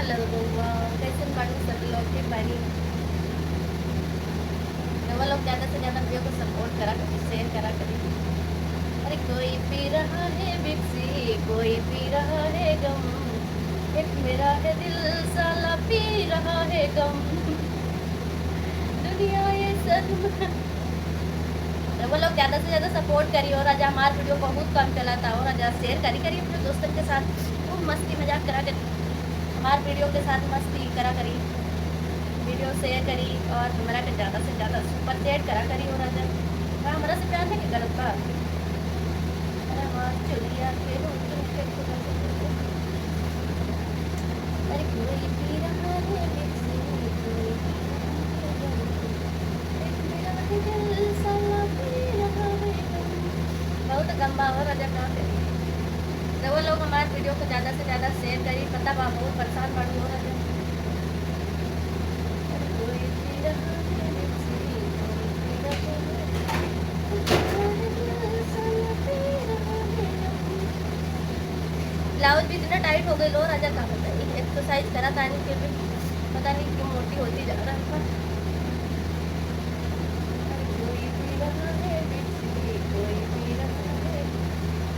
Hello बउआ, कैसन बाड़ू सब लोग के बानी। रउआ लोग ज़्यादा से ज़्यादा वीडियो को सपोर्ट करा करी, शेयर करा करी। अरे कोई पी रहा है बिक्सी, कोई पी रहा है गम, एक मेरा है दिल साला पी रहा है गम, दुनिया ये सदमा। रउआ लोग ज़्यादा से ज़्यादा सपोर्ट करी और आज हमारा वीडियो बहुत कम चला था और आज शेयर करी करी अपने दोस्तों के साथ खूब मस्ती मजाक करा करी, हमारे वीडियो के साथ मस्ती करा करी, वीडियो शेयर करी और हमारा के ज़्यादा से ज़्यादा सुपर चैट करा करी। और आज हाँ हमारा से प्यार है कि गलत बा। अरे हाँ चलिया के हो तुम के खुदा से खुदा। अरे कोई पी रहा है बिक्सी, कोई पी रहा है गम, एक मेरा है दिल साला पी रहा है गम। बहुत गम्बा हो राजा कहाँ पे रउआ लोग हमारे वीडियो को ज़्यादा से ज़्यादा शेयर करी, पता बा बहुत परेशान बाड़ू हो राजा। अरे कोई पी रहा है बिक्सी, कोई पी रहा है, एक मेरा है दिल साला पी रहा है गम। ब्लाउज भी इतना टाइट हो गई लो राजा का बताइए, एक्सरसाइज करा था नहीं फिर भी पता नहीं क्यों मोटी होती जा रहा था। अरे कोई पी रहा है बिक्सी, कोई पी रहा है।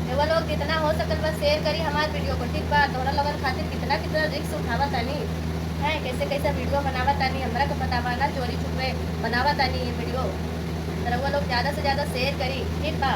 रउआ लोग जितना हो सकल बस शेयर करी हमारे वीडियो को, ठीक बा। तोहरा लोगन खातिर कितना कितना रिक्स उठावा तानी है, कैसे कैसे वीडियो बनावा तानी हमरा को पता बा ना, चोरी छुपे बनावा तानी ये वीडियो। तो रउआ लोग ज़्यादा से ज़्यादा शेयर करी, ठीक बा।